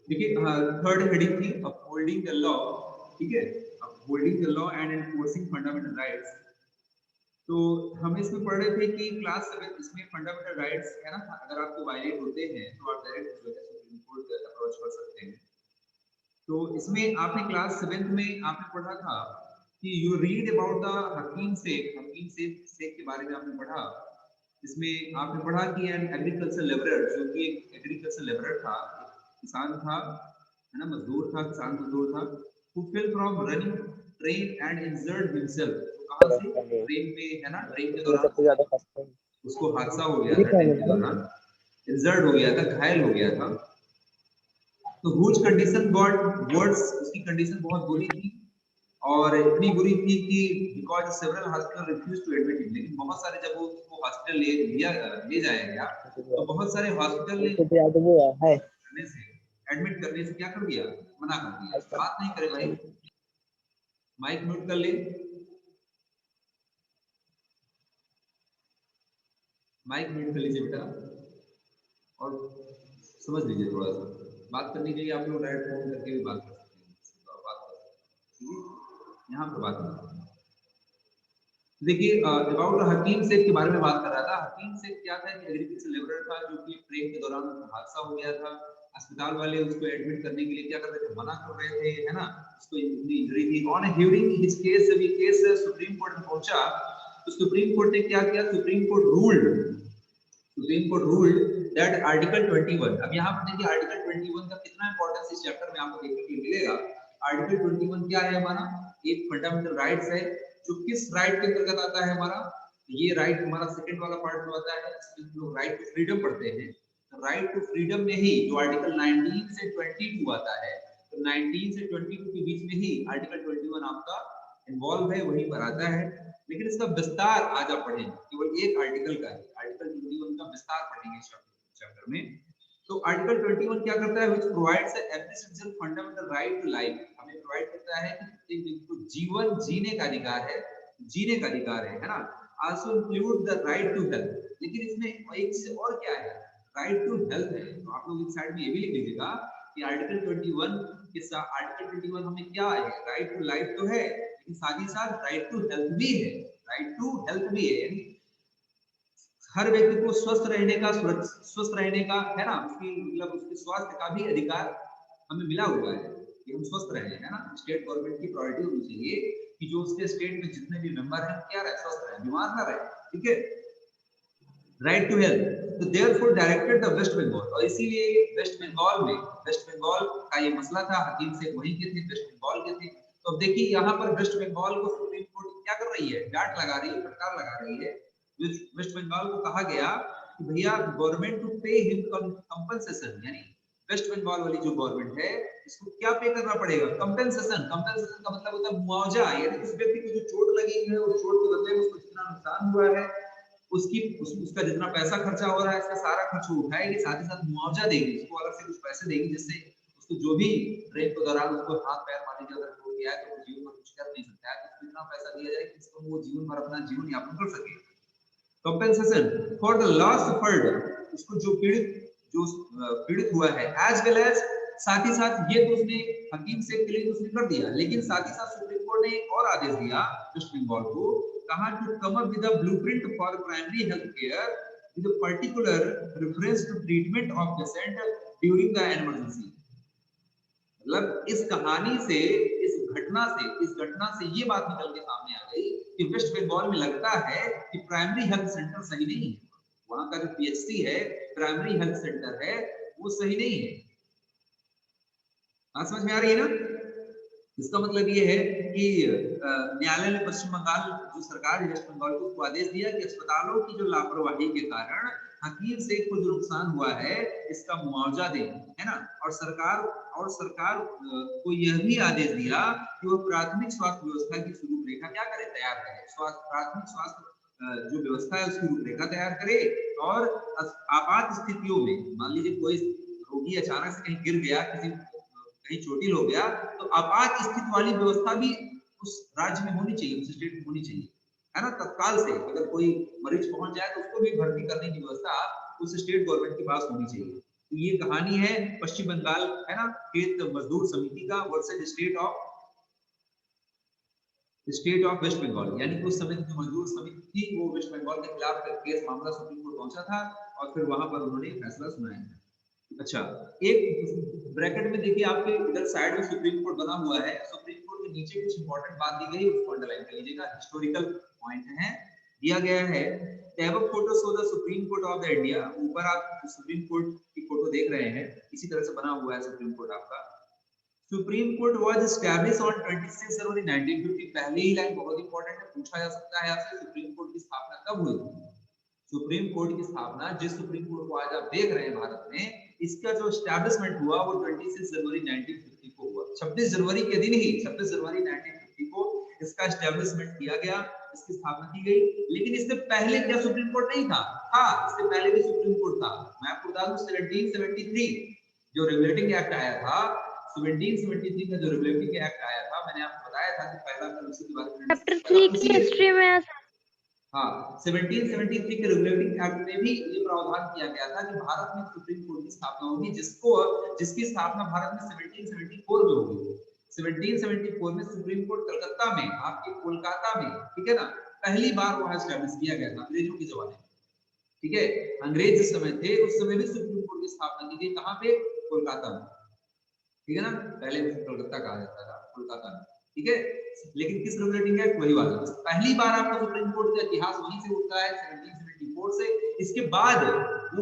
देखिए third heading थी upholding the law, ठीक है, upholding the law and enforcing fundamental rights. तो हम इसमें पढ़ रहे थे कि क्लास 7 इसमें फंडामेंटल राइट्स है ना, अगर आपको वायलेट होते हैं तो आप डायरेक्ट जो है सुप्रीम कोर्ट अप्रोच कर सकते हैं। तो इसमें आपने क्लास 7th में आपने पढ़ा था कि यू रीड अबाउट द हकीम शेख के बारे में आपने पढ़ा। इसमें आपने पढ़ा कि एन एग्रीकल्चर लेबरर, जो कि एक एग्रीकल्चर लेबरर था, किसान था, है ना, मजदूर था, किसान मजदूर था, who fell from running train and injured himself। तो कहाँ से? ट्रेन में, है ना, ट्रेन के ये दौरान सबसे ज्यादा कष्ट है। उसको हादसा हो गया ठीक था, है ट्रेन के मतलब दौरान इंजर्ड हो गया था, घायल हो गया था। तो हुज कंडीशन गॉट वर्ड्स, उसकी कंडीशन बहुत बुरी थी, और इतनी बुरी थी कि because several hospital refuse to admit him, लेकिन बहुत सारे, जब वो उसको हॉस्पिटल ले जाया गया तो बहुत सारे हॉस्पिटल ने उनको तो याद वो है। करने से, एडमिट करने से क्या कर दिया, मना कर दिया, बात नहीं करे भाई। माइक म्यूट कर ले, माइक म्यूट कर लीजिए बेटा, और समझ लीजिए थोड़ा सा, बात करने के लिए आप लोग डायरेक्ट फोन करके भी बात कर सकते हैं, बात कर सकते हैं, यहाँ पर बात नहीं। देखिए अबाउट हकीम शेख के बारे में बात कर रहा था। हकीम शेख क्या था कि एग्रीकल्चर लेबरर था, जो कि ट्रेन के दौरान हादसा हो गया था। अस्पताल वाले उसको एडमिट करने के लिए क्या कर रहे थे, मना कर रहे थे, है ना, उसको इतनी इंजरी थी। ऑन हियरिंग हिज केस, जब ये केस सुप्रीम कोर्ट में पहुंचा तो सुप्रीम कोर्ट ने क्या किया, supreme court ruled that article 21, अब यहाँ पर देखिए आर्टिकल 21 का कितना इंपॉर्टेंस इस चैप्टर में आपको देखने के लिए मिलेगा। आर्टिकल 21 क्या है हमारा, एक फंडामेंटल राइट्स है, जो किस राइट के अंतर्गत आता है हमारा, ये राइट हमारा सेकंड वाला पार्ट में आता है, इसमें हम लोग राइट टू फ्रीडम पढ़ते हैं। तो राइट टू फ्रीडम में ही जो आर्टिकल 19 से 22 आता है, तो 19 से 22 के बीच में ही आर्टिकल 21 आपका इन्वॉल्व है, वहीं पर आता है। लेकिन इसका विस्तार आज आप पढ़ेंगे, केवल एक आर्टिकल का है, आर्टिकल 21 का विस्तार पढ़ेंगे इस चैप्टर में। तो आर्टिकल 21 क्या करता है, which provides every citizen fundamental right to life, हमें प्रोवाइड करता है कि एक व्यक्ति को जीवन जीने का अधिकार है, जीने का अधिकार है ना। Also include the right to health, लेकिन इसमें एक चीज और क्या है, राइट टू हेल्थ है। तो आप लोग इस साइड में ये भी लिख लीजिएगा कि आर्टिकल 21 के साथ, आर्टिकल 21 हमें क्या है, राइट टू लाइफ तो है, लेकिन साथ ही साथ राइट टू हेल्थ भी है, राइट टू हेल्थ भी है, यानी हर व्यक्ति को स्वस्थ रहने का, स्वस्थ रहने का, है ना, उसकी मतलब उसके स्वास्थ्य का भी अधिकार हमें मिला हुआ है कि हम स्वस्थ रहे, है ना। स्टेट गवर्नमेंट की प्रायोरिटी होनी चाहिए कि जो उसके स्टेट में जितने भी मेंबर हैं क्या रहे, स्वस्थ रहे, बीमार ना रहे, ठीक है। राइट टू हेल्थ, तो therefore directed the West Bengal, और इसीलिए वेस्ट बंगाल में, वेस्ट बंगाल का ये मसला था, हकीम से वहीं के थे, वेस्ट बंगाल के थे। तो अब देखिए यहाँ पर वेस्ट बंगाल को सुप्रीम कोर्ट क्या कर रही है, डांट लगा रही है, फटकार लगा रही है। वेस्ट बंगाल को कहा गया कि भैया government to pay him compensation, यानी वेस्ट बंगाल वाली जो गवर्नमेंट है इसको क्या पे करना पड़ेगा, कंपनसेशन। कंपनसेशन का मतलब होता है मुआवजा, यानी उस व्यक्ति को जो चोट लगी है उस चोट के बदले में उसको जितना नुकसान हुआ है उसका जितना पैसा खर्चा हो रहा है इसका सारा खर्च उठाएगी, साथ ही साथ मुआवजा देगी, उसको अलग से कुछ पैसे देगी, जिससे उसको जो भी ट्रेन के दौरान उसको हाथ पैर मारने की अगर टूट गया है तो वो जीवन में कुछ कर नहीं सकता है, तो इतना पैसा दिया जाए कि इसको वो जीवन भर अपना जीवन यापन कर सके। Compensation for the loss suffered, उसको जो पीड़ित हुआ है, एज वेल एज, साथ ही साथ ये तो उसने हकीम से के लिए तो उसने कर दिया, लेकिन साथ ही साथ सुप्रीम कोर्ट ने एक और आदेश दिया वेस्ट बंगाल को, कहा to come up with a blueprint for primary health care with a particular reference to treatment of patient during the emergency. मतलब इस कहानी से, इस घटना से ये बात निकल के सामने आ गई कि वेस्ट बंगाल में लगता है कि प्राइमरी हेल्थ सेंटर सही नहीं है, वहां का जो पीएचसी है, प्राइमरी हेल्थ सेंटर है, वो सही नहीं है। बात समझ में आ रही है ना। इसका मतलब ये है कि न्यायालय ने पश्चिम बंगाल जो सरकार है वेस्ट बंगाल को उसको आदेश दिया कि अस्पतालों की जो लापरवाही के कारण हकीम शेख को जो नुकसान हुआ है इसका मुआवजा दें, है ना। और सरकार को यह भी आदेश दिया कि वो प्राथमिक स्वास्थ्य व्यवस्था की रूपरेखा क्या करे, तैयार करे, प्राथमिक स्वास्थ्य जो व्यवस्था है उसकी रूपरेखा तैयार करे। और आपात स्थितियों में मान लीजिए कोई रोगी अचानक से कहीं गिर गया, किसी कहीं चोटिल हो गया, तो आपात स्थिति वाली व्यवस्था भी उस राज्य में होनी चाहिए, उस स्टेट में होनी चाहिए, है ना। तत्काल से अगर कोई मरीज पहुंच जाए तो उसको भी भर्ती करने की व्यवस्था उस स्टेट गवर्नमेंट के पास होनी चाहिए। ये कहानी है पश्चिम बंगाल, है ना, खेत मजदूर समिति का versus state of West Bengal, यानी कि उस समय की जो मजदूर समिति थी वो वेस्ट बंगाल के खिलाफ केस मामला सुप्रीम कोर्ट पहुंचा था और फिर वहां पर उन्होंने फैसला सुनाया था। अच्छा, एक ब्रैकेट में देखिए आपके इधर साइड में सुप्रीम कोर्ट बना हुआ है, सुप्रीम कोर्ट के नीचे कुछ इंपॉर्टेंट बात दी गई, उसको अंडरलाइन कर लीजिएगा, हिस्टोरिकल पॉइंट है, दिया गया है table photo show the supreme court of the India. ऊपर आप सुप्रीम कोर्ट की फोटो देख रहे हैं, इसी तरह से बना हुआ है सुप्रीम कोर्ट आपका। Supreme court was established on 26 जनवरी 1950। पहली ही लाइन बहुत इंपॉर्टेंट है, पूछा जा सकता है आपसे सुप्रीम कोर्ट की स्थापना कब हुई थी। सुप्रीम कोर्ट की स्थापना, जिस सुप्रीम कोर्ट को आज आप देख रहे हैं भारत में, इसका जो एस्टैब्लिशमेंट हुआ वो 26 जनवरी 1950 को हुआ। 26 जनवरी के दिन ही 26 जनवरी 1950 को इसका एस्टैब्लिशमेंट किया गया, इसकी स्थापना की गई। लेकिन इससे पहले क्या सुप्रीम कोर्ट नहीं था? हाँ, इससे पहले भी सुप्रीम कोर्ट था। मैं आपको बता दूं 1773 जो रेगुलेटिंग एक्ट आया था, 1773 का जो रेगुलेटिंग एक्ट आया था, मैंने आपको बताया था कि पहला कल उसी के बारे में चैप्टर 3 की हिस्ट्री में। हाँ, 1773 के रेगुलेटिंग एक्ट में भी ये प्रावधान किया गया था कि भारत में सुप्रीम कोर्ट की स्थापना होगी, जिसकी स्थापना भारत में 1774 में होगी। 1774 में सुप्रीम कोर्ट कलकत्ता में, आपके कोलकाता में, ठीक है ना, पहली बार वहां एस्टैब्लिश किया गया था अंग्रेजों के जमाने में। ठीक है, अंग्रेज जिस समय थे उस समय भी सुप्रीम कोर्ट की स्थापना की गई, कहां पे? कोलकाता में। ठीक है ना, पहले कलकत्ता कहा जाता था, कोलकाता में। ठीक है, लेकिन किस रेगुलेटिंग एक्ट? वही वाला। पहली बार आपका सुप्रीम कोर्ट का इतिहास वहीं से उठता है 1774 से। इसके बाद वो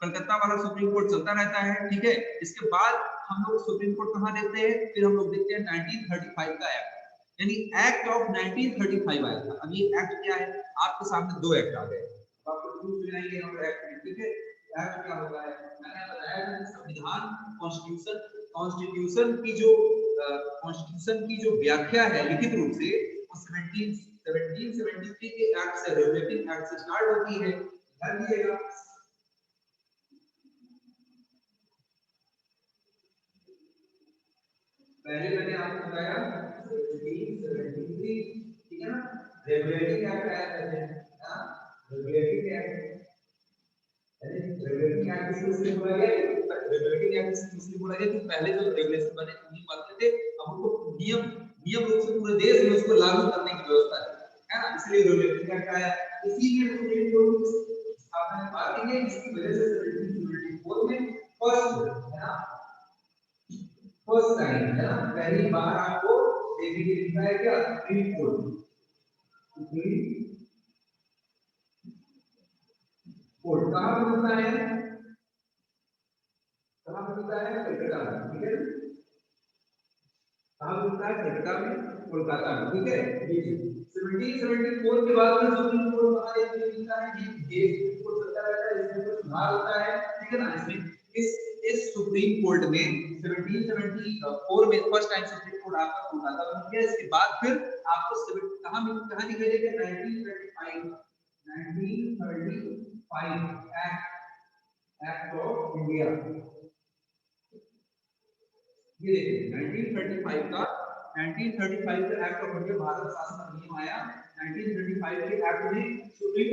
कलकत्ता वाला सुप्रीम कोर्ट चलता रहता है। ठीक है, इसके बाद हम लोग सुप्रीम कोर्ट कहां देखते हैं? फिर हम लोग देखते हैं 1935 का एक्ट, यानी एक्ट ऑफ 1935 आया था। अब ये एक्ट क्या है? आपके सामने दो एक्ट आ गए, आपको प्रूफ मिलाएंगे हम एक्ट। ठीक है, एक्ट क्या होता है? मैंने बताया था संविधान, कॉन्स्टिट्यूशन की जो व्याख्या है लिखित रूप से, वो 1773 के एक्ट से, रेगुलेटिंग एक्ट से स्टार्ट होती है। ध्यान दीजिएगा, पहले मैंने आपको बताया 1773, ठीक है ना, रेगुलेटिंग एक्ट आया था, रेगुलेटिंग एक्ट, रेगुलेटिंग एक्ट इसलिए बोला गया, रेगुलेटिंग एक्ट इसलिए बोला गया कि पहले जो रेगुलेशन बने नियम बनते थे, अब उनको नियम रूप से पूरे देश में उसको लागू करने की व्यवस्था है ना, इसलिए रेगुलेटिंग एक्ट आया। इसीलिए सुप्रीम कोर्ट की स्थापना की बात की है, इसकी वजह से 1774 में फर्स्ट, है ना, फर्स्ट टाइम, है ना, पहली बार आपको देखने के लिए है क्या? सुप्रीम कोर्ट, सुप्रीम कोर्ट कहां बनता है? कहां बनता है? कलकत्ता में। ठीक है, कहां बनता है? कलकत्ता में, कोलकाता में। ठीक है, 1774 के बाद में सुप्रीम कोर्ट कहां देखने को मिलता है? ये सुप्रीम कोर्ट चलता रहता है, इसमें कुछ सुधार होता है। ठीक है ना, इसमें इस सुप्रीम कोर्ट में 1774 में फर्स्ट टाइम सुप्रीम कोर्ट आपका कोलकाता में बन गया। इसके बाद फिर आपको कहां दिखाई देगा? 1935 एक्ट ऑफ इंडिया। ये देखिए 1935 का एक्ट ऑफ इंडिया, भारत शासन अधिनियम आया 1935 के एक्ट में सुप्रीम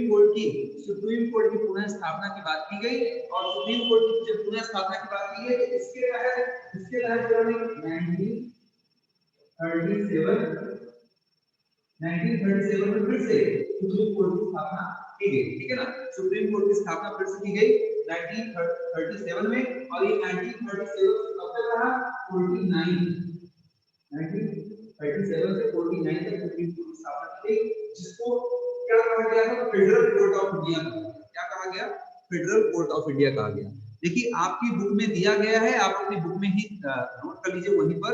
कोर्ट की पुनः स्थापना की बात की गई। और सुप्रीम कोर्ट की जब पुनः स्थापना की बात की गई, इसके तहत 1937 में फिर से सुप्रीम कोर्ट की स्थापना की गई। ठीक है ना, सुप्रीम कोर्ट की स्थापना फिर से की गई 1937 में, और ये 1937 से कब तक रहा? 49, 1937 से 49 तक सुप्रीम कोर्ट की स्थापना की गई, जिसको क्या कहा गया था? Federal court of India. क्या कहा गया? फेडरल कोर्ट ऑफ इंडिया कहा गया। देखिए आपकी बुक में दिया गया है, आप अपनी बुक में ही नोट कर लीजिए, वहीं पर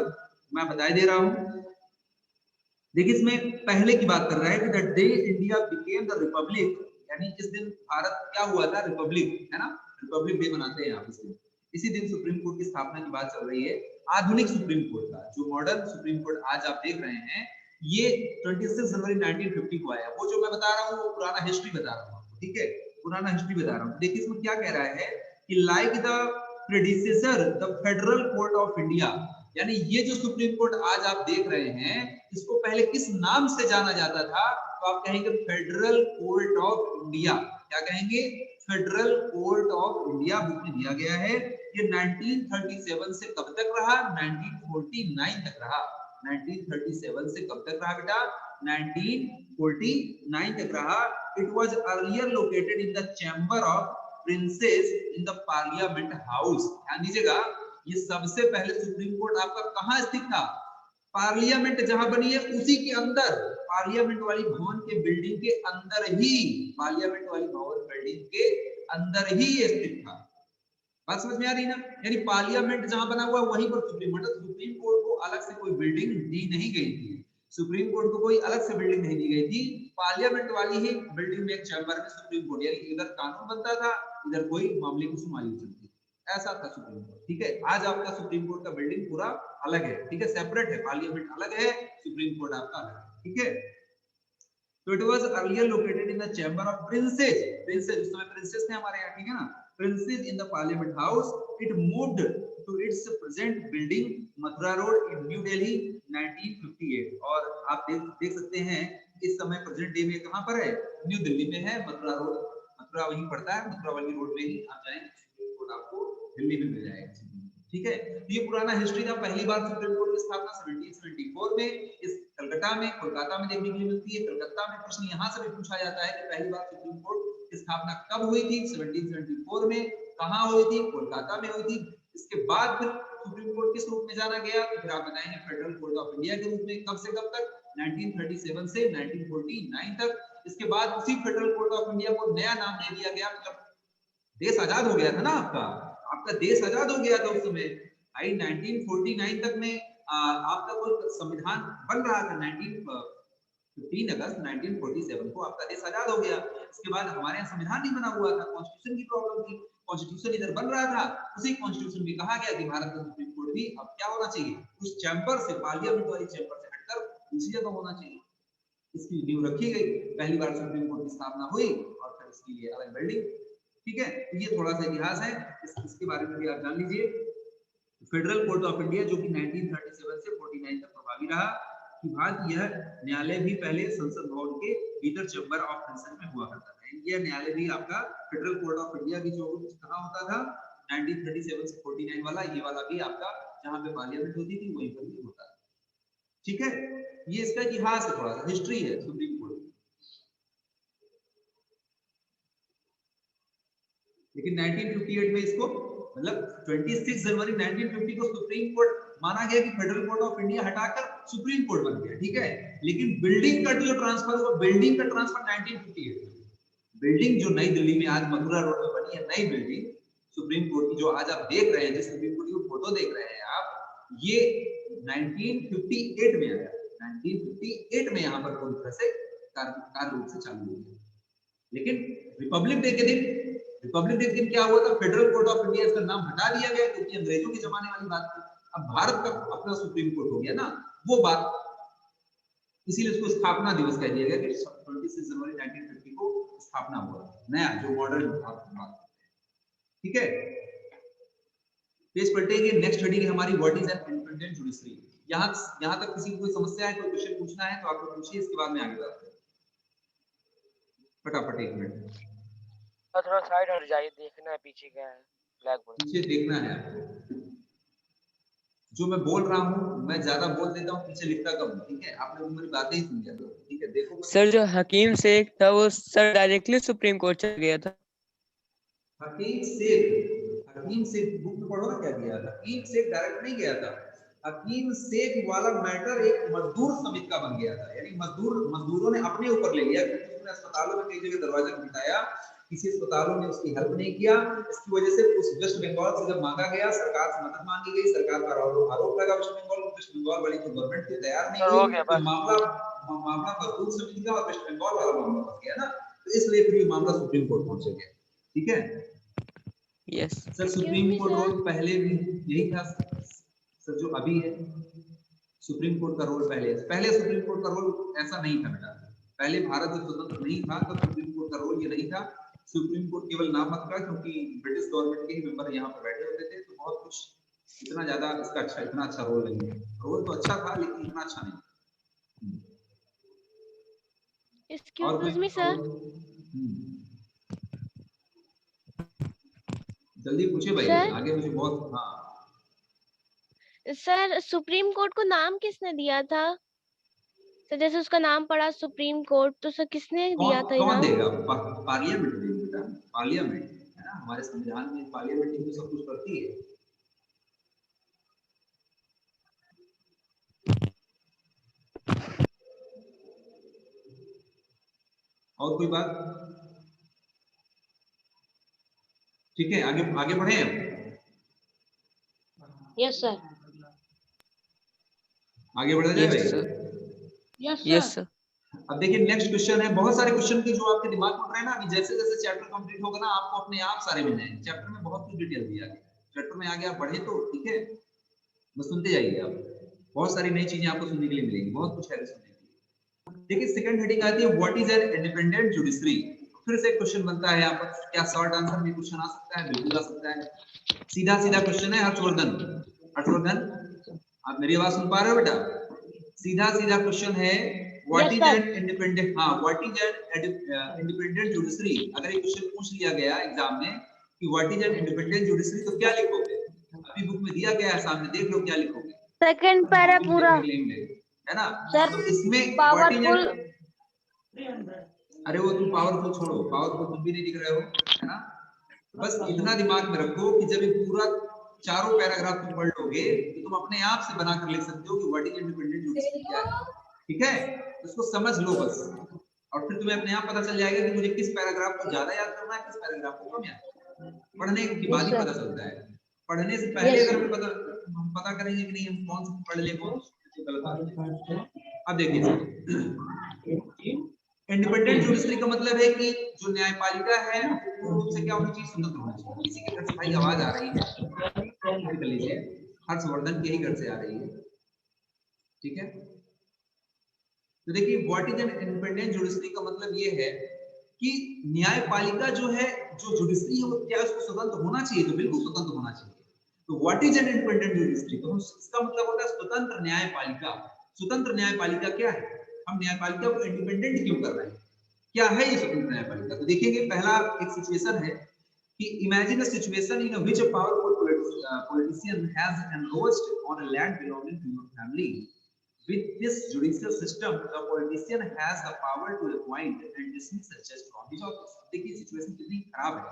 मैं बता दे रहा हूं। देखिए इसमें पहले की बात कर रहा है कि the day India became the Republic, यानी जिस दिन भारत क्या हुआ था? रिपब्लिक, है ना, रिपब्लिक डे मनाते हैं आप इस दिन। इसी दिन सुप्रीम कोर्ट की स्थापना की बात चल रही है। आधुनिक सुप्रीम कोर्ट का जो मॉडर्न सुप्रीम कोर्ट आज आप देख रहे हैं, ये 26 जनवरी 1950 को आया। वो जो मैं बता रहा हूँ वो पुराना हिस्ट्री बता रहा हूँ, ठीक है, पुराना हिस्ट्री बता रहा हूँ। देखिए इसमें क्या कह रहा है कि like the predecessor the federal court of India, यानी ये जो सुप्रीम कोर्ट आज आप देख रहे हैं, इसको पहले किस नाम से जाना जाता था? तो आप कहेंगे फेडरल कोर्ट ऑफ इंडिया। क्या कहेंगे? Federal court of India book में दिया गया है। ये 1937 से कब तक रहा? 1949 तक रहा। 1937 से कब तक रहा बेटा? 1949 तक रहा। It was earlier located in the chamber of princes in the Parliament House। ध्यान दीजिएगा, ये सबसे पहले सुप्रीम कोर्ट आपका कहाँ स्थित था? पार्लियामेंट जहां बनी है उसी के अंदर, पार्लियामेंट वाली भवन के बिल्डिंग के अंदर ही, पार्लियामेंट वाली भवन बिल्डिंग के अंदर ही ये स्थित था। बात समझ में आ रही ना? यानी पार्लियामेंट जहां बना हुआ वहीं पर सुप्रीम, मतलब सुप्रीम कोर्ट को अलग से कोई बिल्डिंग दी नहीं गई थी। सुप्रीम कोर्ट को कोई अलग से बिल्डिंग नहीं दी गई थी, पार्लियामेंट वाली ही बिल्डिंग में एक चैम्बर में सुप्रीम कोर्ट, यानी इधर कानून बनता था, इधर कोई मामले की सुनवाई चलती, ऐसा था सुप्रीम कोर्ट। ठीक है, आज आपका सुप्रीम कोर्ट का बिल्डिंग पूरा अलग है, ठीक है, सेपरेट है, पार्लियामेंट अलग है, सुप्रीम कोर्ट आपका अलग है। ठीक है, तो it was earlier located in the chamber of princes, princes उस समय प्रिंसेस थे हमारे यहाँ, ठीक है ना, princes in the parliament house. It moved to its present building Mathura road in New Delhi 1958। और आप देख सकते हैं इस समय प्रेजेंट डे में कहां पर है? न्यू दिल्ली में है, मथुरा रोड, मथुरा वहीं पड़ता है, मथुरा वाली रोड में ही आप जाएंगे सुप्रीम कोर्ट आपको दिल्ली में मिल जाएगा। ठीक है, ये पुराना हिस्ट्री था। पहली बार सुप्रीम कोर्ट की स्थापना 1774 में इस कलकत्ता में, कोलकाता में देखने के लिए मिलती है। कलकत्ता में प्रश्न यहाँ से भी पूछा जाता है कि पहली बार सुप्रीम कोर्ट की स्थापना कब हुई थी? 1774 में। कहाँ हुई थी? कोलकाता में हुई थी। इसके बाद फिर सुप्रीम कोर्ट किस रूप में जाना गया? तो फिर आप बताएंगे फेडरल कोर्ट ऑफ इंडिया के रूप में। कब से कब तक? 1937 से 1949 तक। इसके बाद उसी फेडरल कोर्ट ऑफ इंडिया को नया नाम दे दिया गया, मतलब देश आजाद हो गया था ना, आपका देश आजाद हो गया था उस समय। 1949 तक में आपका कोई संविधान बन रहा था। 15 अगस्त 1947 को आपका देश आजाद हो गया। इसके बाद हमारे यहाँ संविधान नहीं बना हुआ था, कॉन्स्टिट्यूशन की प्रॉब्लम थी। कॉन्स्टिट्यूशन इधर बन रहा था, उसी कॉन्स्टिट्यूशन में कहा गया कि भारत का सुप्रीम कोर्ट भी अब क्या होना चाहिए? उस चैम्बर से, पार्लियामेंट वाली चैम्बर से हटकर दूसरी जगह होना चाहिए। इसकी नींव रखी गई, पहली बार सुप्रीम कोर्ट की स्थापना हुई और फिर इसके लिए अलग बिल्डिंग। ठीक है, तो ये थोड़ा सा इतिहास है, इसके बारे में भी आप जान लीजिए। फेडरल कोर्ट ऑफ इंडिया जो कि 1937 से 49 तक प्रभावी रहा। कि बात यह न्यायालय भी पहले संसद भवन के भीतर चैम्बर ऑफ प्रिंसेस में हुआ करता था। यह न्यायालय भी आपका फेडरल कोर्ट ऑफ इंडिया भी जो कहाँ होता था 1937 से 49 वाला, ये वाला भी आपका जहाँ पे पार्लियामेंट होती थी वहीं पर भी होता था। ठीक है, ये इसका इतिहास है, थोड़ा सा हिस्ट्री है सुप्रीम कोर्ट। लेकिन 1958 में इसको, मतलब 26 जनवरी 1950 को सुप्रीम कोर्ट माना गया कि फेडरल कोर्ट ऑफ इंडिया हटाकर सुप्रीम कोर्ट बन गया। ठीक है, लेकिन बिल्डिंग का जो ट्रांसफर हुआ, बिल्डिंग का ट्रांसफर 1958 में। बिल्डिंग जो नई दिल्ली में आज मथुरा रोड में बनी है, नई बिल्डिंग सुप्रीम कोर्ट की, जो आज आप देख रहे हैं, जिस सुप्रीम कोर्ट की फोटो देख रहे हैं आप, ये 1958 में आया। 1958 में यहाँ पर पूरी तरह से कार्य रूप से चालू हो गया। लेकिन रिपब्लिक डे के दिन, रिपब्लिक डे के दिन क्या हुआ था? फेडरल कोर्ट ऑफ इंडिया इसका नाम हटा दिया गया, क्योंकि अंग्रेजों के जमाने वाली बात थी। अब भारत का अपना सुप्रीम कोर्ट हो गया ना, वो बात, इसीलिए उसको स्थापना दिवस कह दिया गया कि 26 जनवरी 1950 को स्थापना हुआ, नया जो मॉडर्न बात। ठीक है, पेज पलटेंगे, नेक्स्ट हेडिंग हमारी what is an independent judiciary. यहां तक किसी को कोई समस्या है, कोई क्वेश्चन पूछना है तो आप लोग पूछिए, इसके बाद में आगे बढ़ते हैं। फटाफट एक मिनट, थोड़ा साइड हट जाइए, देखना है पीछे क्या है, ब्लैक बोर्ड पीछे देखना है आपको। जो मैं बोल रहा हूँ मैं ज्यादा बोल देता हूँ, पीछे लिखता कम। ठीक है, आपने मेरी बातें ही सुन लिया। ठीक है, देखो सर, जो हकीम शेख था वो सर डायरेक्टली सुप्रीम कोर्ट चला गया था। हकीम शेख बुक में पढ़ो ना क्या दिया था। हकीम शेख डायरेक्ट नहीं गया था। हकीम शेख वाला मैटर एक मजदूर समिति का बन गया था, यानी मजदूरों ने अपने ऊपर ले लिया, क्योंकि उन्होंने अस्पतालों में कई जगह दरवाजा खटखटाया, किसी अस्पतालों ने उसकी हेल्प नहीं किया। इसकी वजह से उस वेस्ट बंगाल से जब मांगा गया, सरकार से मदद मांगी गई, सरकार पर आरोप लगा वेस्ट बंगाल वाली जो गवर्नमेंट थी तैयार नहीं हुई, तो मामला मजदूर समिति का और वेस्ट बंगाल वाला मामला फंस गया ना, तो इसलिए फिर ये मामला सुप्रीम कोर्ट पहुंच गया। ठीक है, yes sir supreme court role पहले भी यही था सर जो अभी है। सुप्रीम कोर्ट का रोल पहले सुप्रीम कोर्ट का रोल ऐसा नहीं था बेटा। पहले भारत जब स्वतंत्र नहीं था तब सुप्रीम कोर्ट का रोल ये नहीं था। सुप्रीम कोर्ट केवल नाम मत का, क्योंकि ब्रिटिश गवर्नमेंट के ही मेंबर यहाँ पर बैठे होते थे, तो बहुत कुछ इतना ज्यादा इसका अच्छा, इतना अच्छा रोल नहीं है। रोल तो अच्छा था लेकिन इतना अच्छा नहीं। Excuse me, sir. जल्दी पूछे भाई, सर? आगे मुझे बहुत। हाँ सर सुप्रीम कोर्ट को नाम किसने दिया था? सर जैसे उसका नाम पड़ा सुप्रीम कोर्ट, तो सर किसने कौन दिया था ये कौन नाम? देगा? पार्लियामेंट देगी बेटा, पार्लियामेंट है ना, हमारे संविधान में पार्लियामेंट ही तो सब कुछ करती है। और कोई बात? ठीक है, आगे आगे बढ़े हम। Yes sir. आगे बढ़ा जाए यस भाई। Sir. Yes yes sir. Sir. अब देखिए नेक्स्ट क्वेश्चन है, बहुत सारे क्वेश्चन के जो आपके दिमाग में उठ रहे हैं ना, अभी जैसे जैसे चैप्टर कंप्लीट होगा ना, आपको अपने आप सारे मिल जाएंगे। चैप्टर में बहुत कुछ डिटेल दिया है, चैप्टर में आगे आप बढ़े तो ठीक है, बस सुनते जाइए आप, बहुत सारी नई चीजें आपको सुनने के लिए मिलेंगी, बहुत कुछ है सुनने के लिए। देखिए सेकंड हेडिंग आती है what is an independent judiciary. फिर से क्वेश्चन बनता है यहाँ पर, क्या शॉर्ट आंसर में क्वेश्चन आ सकता है? बिल्कुल आ सकता है। सीधा सीधा क्वेश्चन है हर्षवर्धन, हर्षवर्धन आप मेरी आवाज सुन पा रहे हो बेटा? सीधा सीधा क्वेश्चन है, what Yes, is sir. An independent, हाँ what is an independent judiciary. अगर ये क्वेश्चन पूछ लिया गया एग्जाम में कि what is an independent judiciary, तो क्या लिखोगे? अभी बुक में दिया गया है सामने, देख लो क्या लिखोगे। सेकंड पैरा पूरा। है ना? Sir, तो इसमें व्हाट इज powerful. एन, अरे वो तुम पावरफुल छोड़ो, पावरफुल तुम भी नहीं दिख रहे हो, है ना? बस इतना दिमाग में रखो कि जब ये पूरा चारों पैराग्राफ तुम पढ़ लोगे तो तुम अपने आप से बनाकर लिख सकते हो कि व्हाट इज इंडिपेंडेंट जुडिशरी क्या है। ठीक है, उसको समझ लो बस, और फिर तुम्हें अपने आप पता चल जाएगा कि मुझे किस पैराग्राफ को ज्यादा याद करना है, किस पैराग्राफ को कम याद करना है। पढ़ने के बाद ही Yes, sir. पता चलता है, पढ़ने से पहले Yes, अगर sir. हम पता करेंगे कि नहीं हम कौन सा पढ़ ले, कौन सा गलत बात है। अब देखिए इंडिपेंडेंट जुडिशरी का मतलब है कि जो न्यायपालिका है पूर्ण रूप से क्या होनी चाहिए? स्वतंत्र होनी चाहिए। किसी के घर से भाई आवाज आ रही है, कर लीजिए, हर्षवर्धन के ही घर से आ रही है, ठीक है? तो देखिए what is an independent judiciary का मतलब ये है कि न्यायपालिका जो है, जो जुडिशरी है, वो क्या उसको स्वतंत्र होना चाहिए? तो बिल्कुल स्वतंत्र होना चाहिए। तो what is an independent judiciary, तो इसका मतलब होता है स्वतंत्र न्यायपालिका। स्वतंत्र न्यायपालिका क्या है? हम न्यायपालिका को इंडिपेंडेंट क्यों कर रहे हैं? क्या है ये स्वतंत्र न्यायपालिका? तो देखेंगे पहला एक सिचुएशन है कि imagine a situation in which a powerful politician has enroached on a land belonging to your family. With this judicial system, the politician has the power to appoint and dismiss a judge from his office. देखिए situation कितनी खराब है।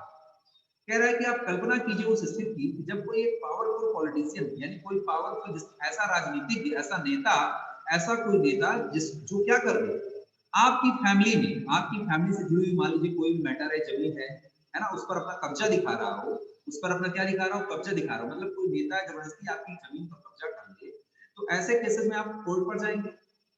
कह रहा है कि आप कल्पना कीजिए उस स्थिति की जब कोई एक पावरफुल पॉलिटिशियन, यानी कोई पावरफुल ऐसा राजनीतिक, ऐसा नेता, ऐसा कोई नेता जो क्या कर रहे, आपकी फैमिली में, आपकी फैमिली से जुड़ी हुई मान लीजिए कोई भी मैटर है, जमीन है ना, उस पर अपना कब्जा दिखा रहा हो, उस पर अपना क्या दिखा रहा हो? कब्जा दिखा रहा हो। मतलब कोई नेता जबरदस्ती आपकी जमीन पर कब्जा कर ले, तो ऐसे केसेस में आप कोर्ट पर जाएंगे।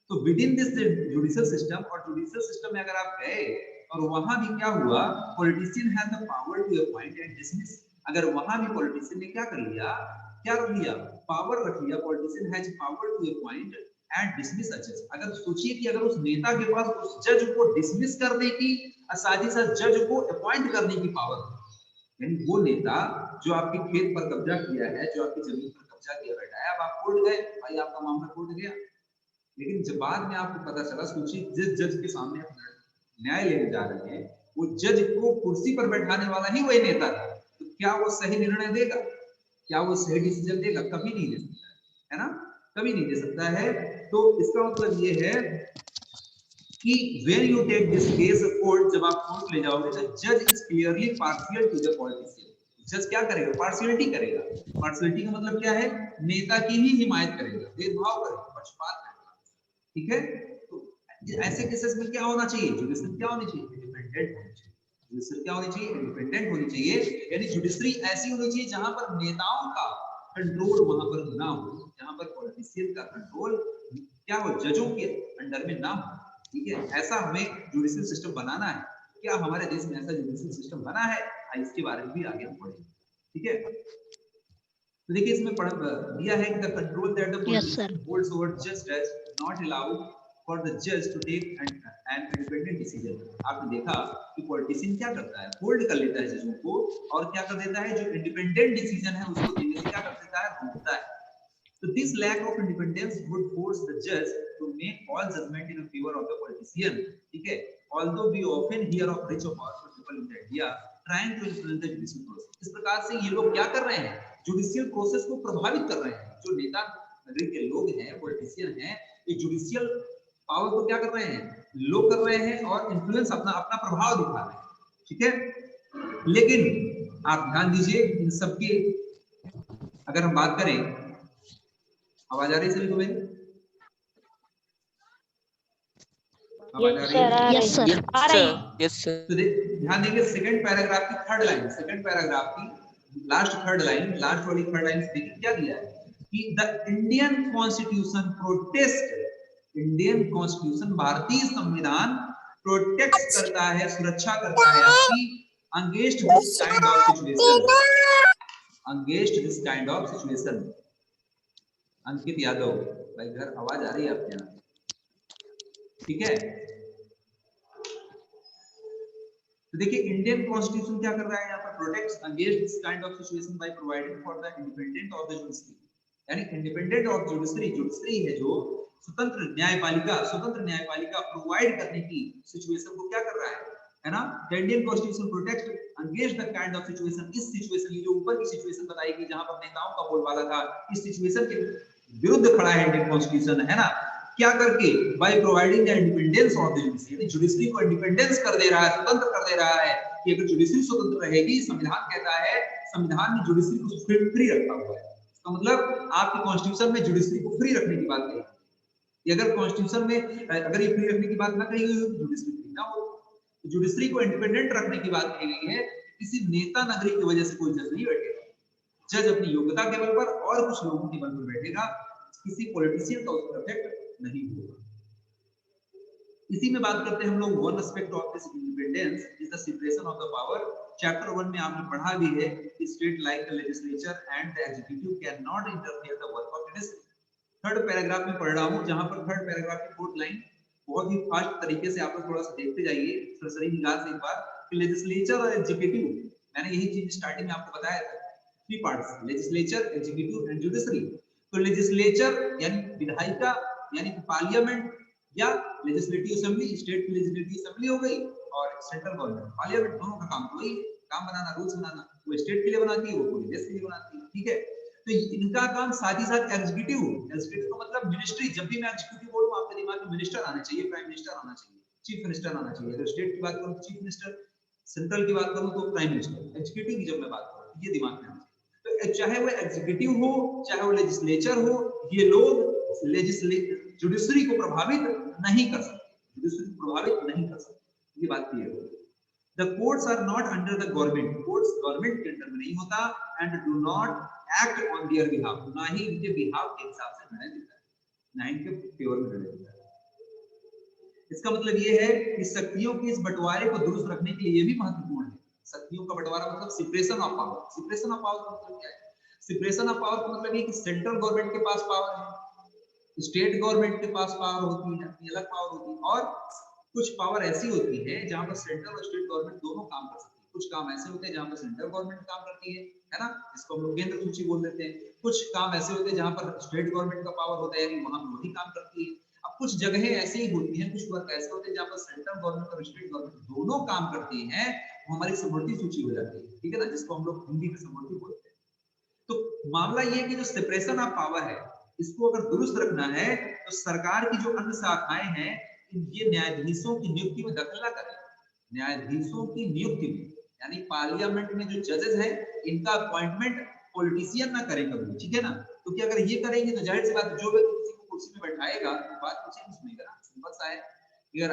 तो within this judicial system, और जुडिशियल सिस्टम में अगर आप गए और वहां भी क्या हुआ, politician has the power to appoint and dismiss. अगर वहां भी पॉलिटिशियन ने क्या कर लिया, क्या रख लिया? पावर रख लिया। Politician has power to appoint and dismiss a जज। अगर सोचिए कि अगर उस नेता के पास उस जज को डिसमिस करने की, साथ ही साथ जज को अपॉइंट करने की पावर, यानी वो नेता जो आपके खेत पर कब्जा किया है, जो आपकी जमीन पर कब्जा किया बैठा है, अब आप कोर्ट गए, भाई आपका मामला कोर्ट गया, लेकिन जब बाद में आपको पता चला, सोचिए जिस जज के सामने आप न्याय लेने जा रहे हैं, वो जज को कुर्सी पर बैठाने वाला ही वही नेता था, तो क्या वो सही निर्णय देगा? क्या वो सही डिसीजन देगा? कभी नहीं दे सकता है ना, कभी नहीं दे सकता है। तो इसका मतलब ये है कि when you take this case of court, जब आप कोर्ट ले जाओगे, तो जज is clearly partial two the politician. जज क्या करेगा? पार्शियलिटी करेगा। पार्शियलिटी का मतलब क्या है? नेता की ही हिमायत करेगा, भेदभाव करेगा, पक्षपात करेगा। ठीक है, तो ऐसे केसेस में क्या होना चाहिए? जुडिशरी क्या होनी चाहिए? इंडिपेंडेंट होनी चाहिए। जुडिशरी क्या होनी चाहिए? इंडिपेंडेंट होनी चाहिए। यानी जुडिशरी ऐसी होनी चाहिए जहां पर नेताओं का कंट्रोल वहां पर ना हो, जहां पर पॉलिटिशियन का कंट्रोल क्या हो, जजों के अंडर में ना हो। ठीक है, ऐसा हमें जुडिशियल सिस्टम बनाना है। क्या हमारे देश में ऐसा जुडिशियल सिस्टम बना है? इसके बारे में भी आगे हम पढ़ेंगे। ठीक है, तो देखिए इसमें दिया है कि the control that the politician holds over जज does not allow for the जज to take an independent decision. आपने देखा कि पॉलिटिशियन क्या करता है? होल्ड कर लेता है जजों को, और क्या कर देता है? जो इंडिपेंडेंट डिसीजन है उसको देने से क्या कर देता है? रोकता है। So this lack of independence would force the judge to make all judgment in favor of the politician. ठीक है, although we often hear of rich or powerful people in India trying to influence the judicial process. इस प्रकार से ये लोग क्या कर रहे हैं, जुडिशियल प्रोसेस को प्रभावित कर रहे हैं। जो नेता नगरी के लोग हैं, पॉलिटिशियन हैं, ये जुडिशियल पावर को क्या कर रहे हैं, लो कर रहे हैं और इन्फ्लुएंस अपना प्रभाव दिखा रहे हैं। ठीक है, लेकिन आप ध्यान दीजिए इन सबकी अगर हम बात करें, आवाज आ रही है सभी को मेरी? आवाज आ रही है? यस सर, आ रही है। Yes sir. तो ध्यान देंगे सेकंड पैराग्राफ की थर्ड लाइन, सेकंड पैराग्राफ की लास्ट थर्ड लाइन, लास्ट वाली थर्ड लाइन देखिए क्या दिया है कि the Indian constitution protest, Indian constitution भारतीय संविधान प्रोटेक्ट करता है, सुरक्षा करता है आपकी against this kind of situation, against this kind of situation. Ankit Yadav भाई घर आवाज आ रही है आपके यहाँ? ठीक है, तो देखिए इंडियन कॉन्स्टिट्यूशन क्या कर रहा है यहाँ पर, protects against this kind of situation by providing for the independent of the judiciary, यानी इंडिपेंडेंट ऑफ जुडिशरी, जुडिशरी है जो स्वतंत्र न्यायपालिका प्रोवाइड करने की सिचुएशन को क्या कर रहा है ना। The Indian constitution protects against the kind of situation, इस सिचुएशन, ये जो ऊपर की सिचुएशन बताई गई जहां पर नेताओं का बोलबाला था, इस सिचुएशन के विरुद्ध खड़ा है इंडियन कॉन्स्टिट्यूशन, है ना। क्या करके, by providing the independence of the judiciary, judiciary को इंडिपेंडेंस कर दे रहा है, स्वतंत्र कर दे रहा है कि अगर जुडिशरी स्वतंत्र रहेगी, संविधान कहता है, संविधान में जुडिशरी को फ्री रखा हुआ है। इसका मतलब आपके कॉन्स्टिट्यूशन में जुडिशरी को फ्री रखने की बात कही, अगर कॉन्स्टिट्यूशन में अगर ये फ्री रखने की बात ना कही गई जुडिशरी फ्री ना हो, जुडिशरी को इंडिपेंडेंट रखने की बात कही गई है। किसी नेता नगरी की वजह से कोई जज नहीं बैठेगा, जज अपनी योग्यता के बल पर और कुछ लोगों के बल पर बैठेगा, किसी पॉलिटिशियन का उस पर इफेक्ट नहीं होगा। इसी में बात करते हैं हम लोग, one aspect of this independence is the separation of the power. Chapter 1 में आपने पढ़ा भी है कि state like the legislature and the executive can not interfere the work of judiciary. Third paragraph में पढ़ रहा हूं, जहां पर थर्ड पैराग्राफ की फोर्थ लाइन बहुत ही फास्ट तरीके से आप लोग थोड़ा सा देखते जाइए सरसरी निगाह से एक बार कि लेजिस्लेचर और एग्जीक्यूटिव, मैंने यही चीज स्टार्टिंग में आपको बताया था, three parts, legislature, executive and judiciary. तो लेजिस्लेचर यानी विधायिका यानी पार्लियामेंट या लेजिस्लेटिव असेंबली, स्टेट की लेजिस्लेटिव असेंबली हो गई, और सेंट्रल गवर्नमेंट पार्लियामेंट, दोनों का काम वही काम बनाना, रूल्स बनाना, वो स्टेट के लिए बनाती है, वो पूरे देश के लिए बनाती है। ठीक है, तो इनका काम साथ ही साथ एग्जीक्यूटिव, एग्जीक्यूटिव का मतलब मिनिस्ट्री। जब भी मैं एग्जीक्यूटिव बोलूं आपके दिमाग में मिनिस्टर आना चाहिए, प्राइम मिनिस्टर आना चाहिए, चीफ मिनिस्टर आना चाहिए। अगर स्टेट की बात करूं तो चीफ मिनिस्टर, सेंट्रल की बात करूं तो प्राइम मिनिस्टर। एग्जीक्यूटिव की जब मैं बात करूं ये दिमाग में आना चाहिए। तो चाहे वो एग्जीक्यूटिव हो, चाहे वो लेजिस्लेचर हो, ये लोग जुडिशरी को प्रभावित नहीं कर सकते, जुडिशरी को प्रभावित नहीं कर सकते, ये बात क्लियर हो। The courts are not under the government, courts government के अंडर में नहीं होता, and do not act on their behalf, ना ही इनके behalf के हिसाब से निर्णय देता है, ना इनके फेवर में निर्णय देता है। इसका मतलब ये है कि शक्तियों के इस बंटवारे को दुरुस्त रखने के लिए ये भी महत्वपूर्ण है। शक्तियों का बंटवारा मतलब separation of power. Separation of power का मतलब क्या है? सेपरेशन ऑफ पावर का मतलब ये कि सेंट्रल गवर्नमेंट के पास पावर है, स्टेट गवर्नमेंट के पास पावर होती है, अपनी अलग पावर होती है, और कुछ पावर ऐसी होती है जहां पर सेंट्रल और स्टेट गवर्नमेंट दोनों काम कर सकती है। कुछ काम ऐसे होते हैं जहां पर सेंट्रल गवर्नमेंट काम करती है ना, इसको हम लोग केंद्र सूची बोल देते हैं। कुछ काम ऐसे होते हैं जहां पर स्टेट गवर्नमेंट का पावर होता है, यानी वहां वही काम करती है। अब कुछ जगहें ऐसी ही होती हैं, कुछ वर्क ऐसे होते हैं जहां पर सेंट्रल गवर्नमेंट और स्टेट गवर्नमेंट दोनों काम करती हैं, वो हमारी समवर्ती सूची हो जाती है, ठीक है ना, जिसको हम लोग हिंदी में समवर्ती बोलते हैं। तो मामला ये है कि जो सेपरेशन ऑफ पावर है, इसको अगर दुरुस्त रखना है तो सरकार की जो अन्य शाखाएं हैं, ये न्यायाधीशों की नियुक्ति में दखल ना करें। न्यायाधीशों की नियुक्ति में, यानी पार्लियामेंट में जो जजेस हैं, इनका अपॉइंटमेंट पॉलिटिशियन ना करें कभी, ठीक है ना। क्योंकि अगर ये करेंगे तो जाहिर सी बात है, जो व्यक्ति किसी को कुर्सी में बैठाएगा तो बात कुछ नहीं सुनेगा। सिंपल सा है, अगर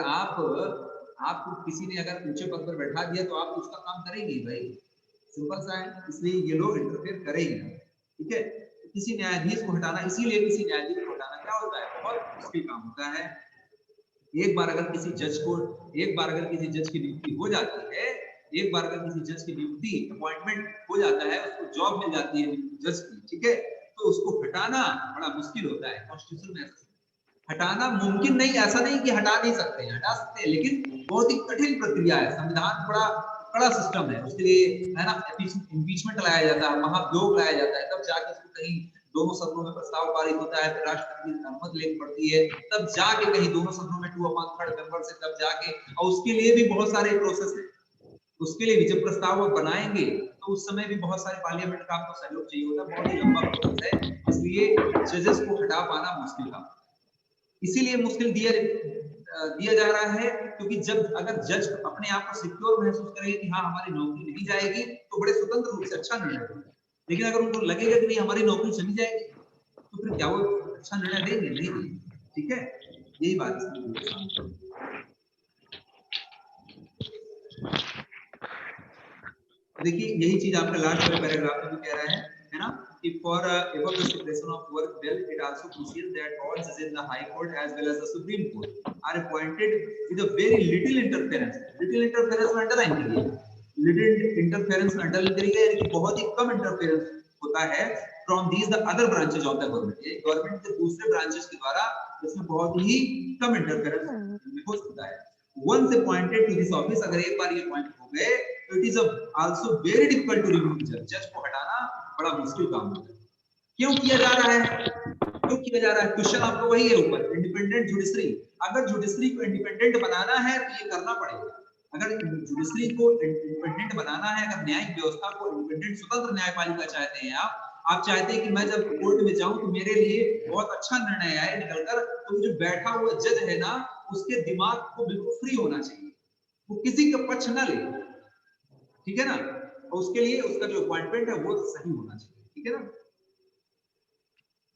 आपको किसी ने अगर ऊंचे पद पर बैठा दिया तो आप उसका काम करेंगे भाई, सिंपल सा है। इसलिए ये लोग इंटरफेयर करेंगे, ठीक है। किसी न्यायाधीश को हटाना, इसीलिए किसी न्यायाधीश को हटाना क्या होता है, बहुत मुश्किल काम होता है। एक बार अगर किसी जज की नियुक्ति हो जाती है, एक बार अगर किसी जज की नियुक्ति अपॉइंटमेंट हो जाता है, उसको जॉब मिल जाती है जज की, ठीक है, तो उसको हटाना बड़ा मुश्किल होता है। कॉन्स्टिट्यूशन में ऐसा हटाना मुमकिन नहीं, ऐसा नहीं कि हटा नहीं सकते हैं, हटा सकते हैं, लेकिन बहुत ही कठिन प्रक्रिया है। संविधान बड़ा कड़ा सिस्टम है, उसके लिए है ना इम्पीचमेंट लाया जाता है, महाभियोग लाया जाता है, तब जाके उसको कहीं दोनों सदनों में प्रस्ताव पारित होता है, फिर राष्ट्रपति की अनुमति लेनी पड़ती है, तब जाके कहीं दोनों सदनों में 2/3 मेंबर से तब जाके, और उसके लिए भी बहुत सारे प्रोसेस है, उसके लिए भी जब प्रस्ताव वो बनाएंगे तो उस समय भी बहुत सारे पार्लियामेंट का आपको सहयोग चाहिए होता है, बहुत ही लंबा प्रोसेस है, इसलिए जजेस को हटा पाना मुश्किल था। इसीलिए मुश्किल दिया जा रहा है, क्योंकि जब अगर जज अपने आप को सिक्योर महसूस करेंगे कि हाँ हमारी नौकरी नहीं जाएगी, तो बड़े स्वतंत्र रूप से अच्छा निर्णय देंगे। लेकिन अगर उनको लगेगा कि नहीं हमारी नौकरी चली जाएगी, तो फिर क्या वो अच्छा निर्णय देंगे? नहीं देंगे। ठीक है, यही बात इसमें। देखिए यही चीज आपका लास्ट वाले पैराग्राफ में भी कह रहा है ना, कि for above the separation of work bill, it also crucial that all judges in the High Court as well as the Supreme Court are appointed with a very little interference. Little interference में underline करिए, little interference में underline करिए, यानी कि बहुत ही कम interference होता है from these the other branches of the government. ये गवर्नमेंट के दूसरे ब्रांचेस के द्वारा इसमें बहुत ही कम interference हो सकता है। Once appointed to this office, अगर एक बार ये appoint हो गए, तो it is also very difficult to remove judge. जज को हटाना बड़ा मुश्किल काम होता है। क्यों किया जा रहा है? क्यों किया जा रहा है? क्वेश्चन आपको वही है ऊपर, इंडिपेंडेंट जुडिशरी। अगर जुडिशरी को इंडिपेंडेंट बनाना है तो ये करना पड़ेगा। अगर जुडिशरी को इंडिपेंडेंट बनाना है, अगर न्यायिक व्यवस्था को इंडिपेंडेंट स्वतंत्र न्यायपालिका चाहते हैं आप चाहते हैं कि मैं जब कोर्ट में जाऊं तो मेरे लिए बहुत अच्छा निर्णय आए निकलकर, तो जो बैठा हुआ जज है ना, उसके दिमाग को बिल्कुल फ्री होना चाहिए, वो किसी का पक्ष ना ले, ठीक है ना, और उसके लिए उसका जो अपॉइंटमेंट है वो सही होना चाहिए, ठीक है ना।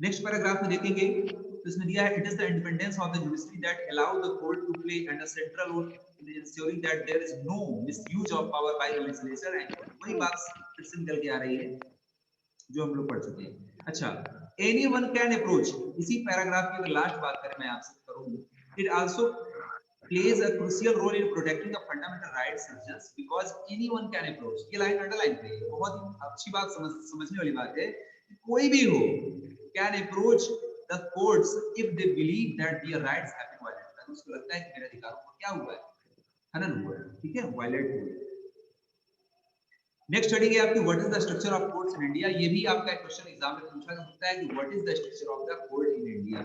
नेक्स्ट पैराग्राफ में देखेंगे तो इसमें दिया है, it is the independence of the judiciary that allow the court to play and a central role in ensuring that there is no misuse of power by the legislature. And वही बात फिर से निकल के आ रही है जो हम लोग पढ़ चुके हैं। अच्छा, एनीवन कैन अप्रोच, इसी पैराग्राफ की अगर लास्ट बात करें मैं आपसे करूं, it also plays a crucial role in protecting the fundamental rights of citizens because anyone can approach। ये लाइन अंडरलाइन करिए, बहुत ही अच्छी बात समझने वाली बात है। कोई भी हो can approach the courts if they believe that their rights have been violated। अगर उसको लगता है कि मेरे अधिकारों को क्या हुआ है, हनन हुआ है, ठीक है, वायलेट हुआ है। नेक्स्ट स्टडी है आपकी what is the structure of courts in India. ये भी आपका क्वेश्चन एग्जाम में पूछा जा सकता है कि what is the structure of the court in India.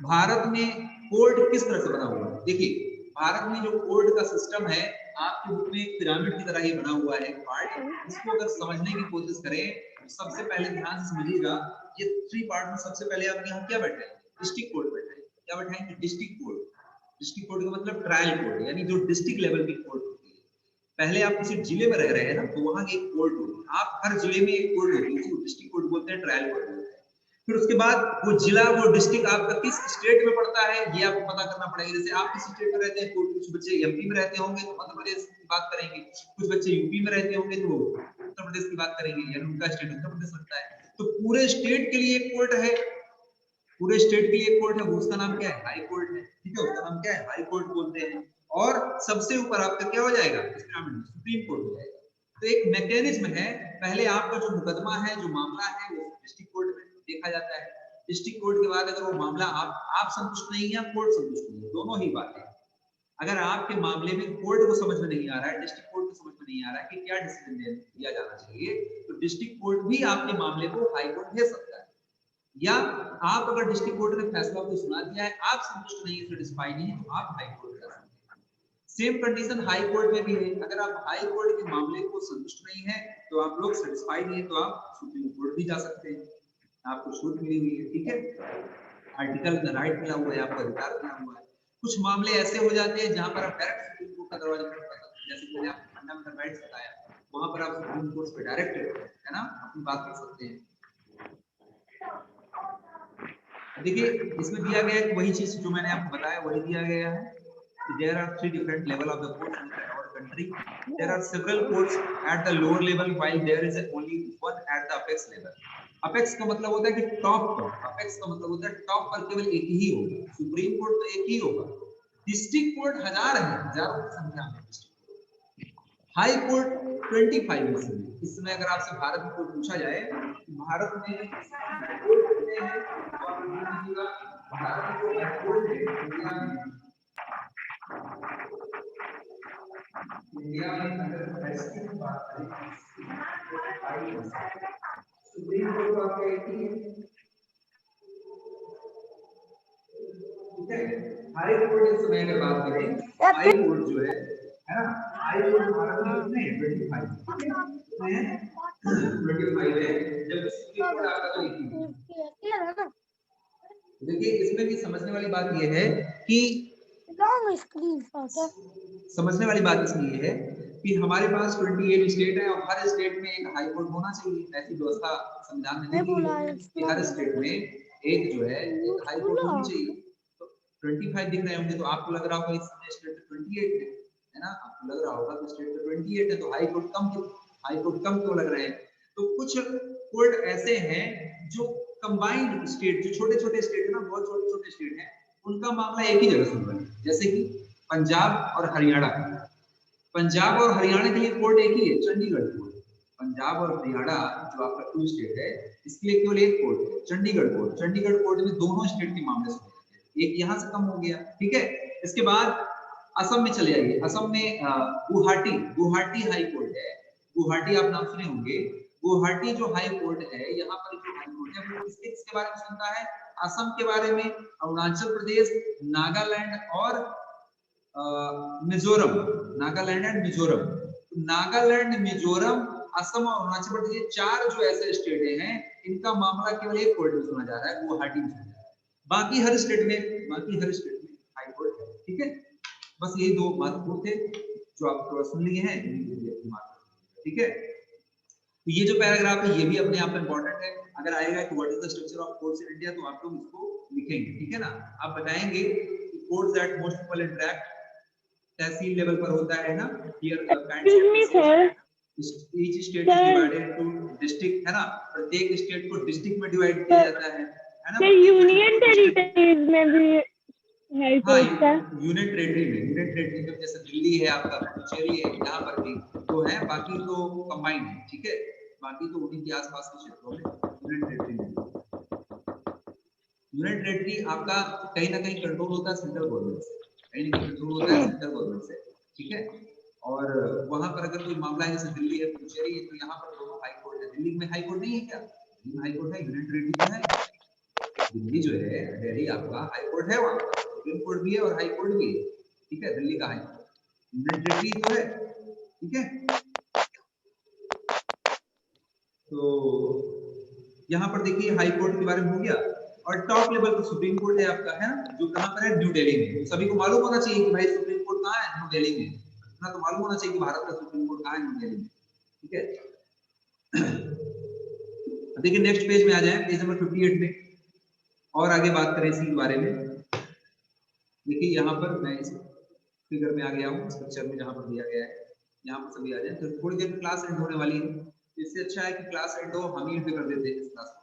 Bharat में कोर्ट किस तरह से बना हुआ है? देखिए भारत में जो कोर्ट का सिस्टम है, आपके बुक में एक पिरामिड की तरह ये बना हुआ है पार्ट। इसको अगर समझने की कोशिश करें तो सबसे पहले ध्यान से समझिएगा, ये 3 पार्ट में सबसे पहले आप यहाँ क्या बैठे हैं? डिस्ट्रिक्ट कोर्ट बैठे हैं। क्या बैठाएंगे? District court. डिस्ट्रिक्ट कोर्ट का मतलब ट्रायल कोर्ट, यानी जो डिस्ट्रिक्ट लेवल की कोर्ट होती है। पहले आप किसी जिले में रह रहे हैं ना, तो वहां की एक कोर्ट होती है, आप हर जिले में एक कोर्ट होती है, उसको डिस्ट्रिक्ट कोर्ट बोलते हैं, ट्रायल कोर्ट बोलते हैं। फिर उसके बाद वो जिला, वो डिस्ट्रिक्ट आपका किस स्टेट में पड़ता है ये आपको पता करना पड़ेगा। जैसे आप किस स्टेट में रहते हैं, तो कुछ बच्चे एमपी में रहते होंगे तो मध्य प्रदेश की बात करेंगे, कुछ बच्चे यूपी में रहते होंगे तो उत्तर प्रदेश की बात करेंगे, यानी उनका स्टेट उत्तर प्रदेश लगता है। तो पूरे स्टेट के लिए एक कोर्ट है, पूरे स्टेट के लिए एक कोर्ट है, उसका नाम क्या है? हाई कोर्ट है, ठीक है, उसका नाम क्या है? हाई कोर्ट बोलते हैं। और सबसे ऊपर आपका क्या हो जाएगा? सुप्रीम कोर्ट हो जाएगा। तो एक मैकेनिज्म है, पहले आपका जो मुकदमा है, जो मामला है, वो डिस्ट्रिक्ट कोर्ट में देखा जाता है। डिस्ट्रिक्ट कोर्ट के बाद अगर वो मामला आप संतुष्ट नहीं है, कोर्ट संतुष्ट नहीं है, दोनों ही बातें। अगर आपके मामले में कोर्ट को समझ में नहीं आ रहा है, डिस्ट्रिक्ट कोर्ट को समझ में नहीं आ रहा है कि क्या डिसीजन दिया जाना चाहिए, तो डिस्ट्रिक्ट कोर्ट भी आपके मामले को हाई कोर्ट भेज सकता है। या आप अगर डिस्ट्रिक्ट कोर्ट ने फैसला को सुना दिया है, आप संतुष्ट नहीं है, सेटिस्फाइड नहीं है, तो आप हाई कोर्ट जा सकते हैं। सेम कंडीशन हाई कोर्ट में भी है। अगर आप हाई कोर्ट के मामले को संतुष्ट नहीं है, तो आप लोग सेटिस्फाइड नहीं है, तो आप सुप्रीम कोर्ट भी जा सकते हैं, आपको छूट मिली हुई है, ठीक है, आर्टिकल में राइट मिला हुआ है, आपको अधिकार मिला हुआ है। कुछ मामले ऐसे हो जाते हैं जहां पर आप डायरेक्ट सुप्रीम कोर्ट का दरवाजा खटखटा सकते हैं, जैसे मैंने आपको फंडामेंटल राइट्स बताया, वहां पर आप सुप्रीम कोर्ट पे डायरेक्ट, है ना, अपनी बात कर सकते हैं। देखिए इसमें दिया गया है, वही चीज जो मैंने आपको बताया वही दिया गया है। There are 3 different level of the courts in our country. There are several courts at the lower level, while there is only one at the apex level. Apex का मतलब होता है कि टॉप पर, अपेक्स का मतलब होता है टॉप पर केवल एक ही होगा। सुप्रीम कोर्ट तो एक ही होगा। डिस्ट्रिक्ट कोर्ट हजार है, हजारों की संख्या में डिस्ट्रिक्ट कोर्ट। हाई कोर्ट 25 में से। इस समय अगर आपसे भारत में कोई पूछा जाए कि भारत में कोर्ट कितने हैं, तो आप बोलिएगा भारत में जो कोर्ट है इंडिया में अगर फैसिलिटी की बात करें, सुप्रीम कोर्ट आपका एक ही है, ठीक है। हाई कोर्ट इस समय अगर बात करें, हाई कोर्ट जो है ना, हाई कोर्ट भारत में कितने हैं 25, ठीक है, कितने हैं 25 है, जबकि सुप्रीम कोर्ट आपका तो एक ही है। देखिए इसमें भी समझने वाली बात यह है कि समझने वाली बात इसमें ये है कि हमारे पास 28 स्टेट है और हर स्टेट में एक हाई कोर्ट होना चाहिए। ऐसी व्यवस्था संविधान ने दी है कि हर स्टेट में एक जो है एक हाई कोर्ट होनी चाहिए। तो 25 दिख रहे होंगे तो आपको लग रहा होगा इस स्टेट में 28 है ना, आपको लग रहा होगा कि स्टेट में 28 है तो हाई कोर्ट कम क्यों लग रहे हैं। तो कुछ कोर्ट ऐसे हैं जो कंबाइंड स्टेट, जो छोटे छोटे स्टेट है ना, बहुत छोटे छोटे स्टेट है, उनका मामला एक ही जगह सुन रहे हैं। जैसे कि पंजाब और हरियाणा, पंजाब और हरियाणा के लिए कोर्ट एक ही है, चंडीगढ़ कोर्ट। पंजाब और हरियाणा जो आपका 2 स्टेट है, इसके लिए केवल एक कोर्ट है, चंडीगढ़ कोर्ट। चंडीगढ़ कोर्ट में दोनों स्टेट के मामले सुने जाते हैं, एक यहाँ से कम हो गया, ठीक है। इसके बाद असम में चले जाइए, असम में गुवाहाटी हाई कोर्ट है। गुवाहाटी आप नाम सुने होंगे, गुवाहाटी जो हाई कोर्ट है, यहाँ पर जो हाई कोर्ट है वो किसके बारे में सुनता है, असम के बारे में, अरुणाचल प्रदेश, नागालैंड और मिजोरम, नागालैंड एंड मिजोरम। नागालैंड, मिजोरम, असम और अरुणाचल प्रदेश, ये 4 जो ऐसे स्टेट हैं, इनका मामला केवल एक कोर्ट में सुना जा रहा है, गुवाहाटी में सुना जा रहा है। बाकी हर स्टेट में हाई कोर्ट है, ठीक है। बस यही 2 महत्वपूर्ण थे जो आप थोड़ा सुन लिए हैं, ठीक है। तो ये जो पैराग्राफ है ये भी अपने आप में इंपॉर्टेंट है। अगर आएगा कि what is the structure of courts in India, तो आप लोग इसको लिखेंगे, ठीक है ना। आप बताएंगे कि courts that most people interact tehsil level पर होता है ना, hear kinds of cases, each state is divided to district, है ना, प्रत्येक स्टेट को डिस्ट्रिक्ट में डिवाइड किया जाता है ना। यूनियन टेरिटरीज में भी हाई कोर्ट का, यूनियन टेरिटरी में जैसे दिल्ली है आपका, पुडुचेरी है, यहाँ पर भी तो है, बाकी तो कंबाइंड है, ठीक है। बाकी तो उन्हीं के आसपास के क्षेत्रों में यूनियन टेरिटरी आपका कहीं ना कहीं कंट्रोल होता है सेंट्रल गवर्नमेंट से, कहीं ना कहीं कंट्रोल होता है सेंट्रल गवर्नमेंट से, ठीक है। और वहां पर अगर कोई मामला है, जैसे दिल्ली है, पुडुचेरी है, तो यहाँ पर दोनों हाई कोर्ट है। दिल्ली में हाई कोर्ट नहीं है क्या, दिल्ली में हाई कोर्ट है, यूनियन टेरिटरी में है। दिल्ली जो है, दिल्ली आपका हाई कोर्ट है, वहां सुप्रीम कोर्ट भी है और हाई कोर्ट भी है, ठीक है। दिल्ली का हाई कोर्ट यूनियन टेरिटरी तो है, ठीक है। तो यहाँ पर देखिए हाई कोर्ट के बारे में हो गया। और टॉप लेवल पर सुप्रीम कोर्ट है आपका, है ना, जो कहाँ पर है, न्यू दिल्ली में। सभी को मालूम होना चाहिए कि भाई सुप्रीम कोर्ट कहाँ है, न्यू दिल्ली में। इतना तो मालूम होना चाहिए कि भारत का सुप्रीम कोर्ट कहाँ है, न्यू दिल्ली में, ठीक है। देखिए नेक्स्ट पेज में आ जाए, पेज नंबर 58 में, और आगे बात करें इसी के बारे में। देखिए यहाँ पर मैं इस फिगर में आ गया हूँ, स्ट्रक्चर में जहाँ पर दिया गया है, यहाँ पर सभी आ जाए। तो थोड़ी देर में क्लास एंड होने वाली है, इससे अच्छा है कि क्लास एंड हो, हम ही एंड कर देते हैं इस क्लास को,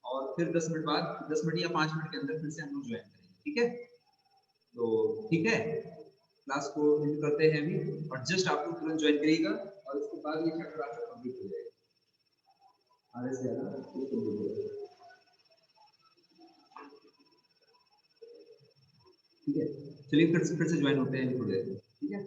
और फिर 10 मिनट बाद, 10 मिनट या 5 मिनट के अंदर फिर से हम लोग ज्वाइन करेंगे, ठीक है। तो ठीक है, क्लास को एंड करते हैं अभी, और जस्ट आप लोग तुरंत ज्वाइन करिएगा, और उसके बाद ये चैप्टर आपका कंप्लीट हो जाएगा, आगे से ज़्यादा कंप्लीट हो जाएगा, ठीक है। चलिए फिर से ज्वाइन होते हैं थोड़ी देर में, ठीक है।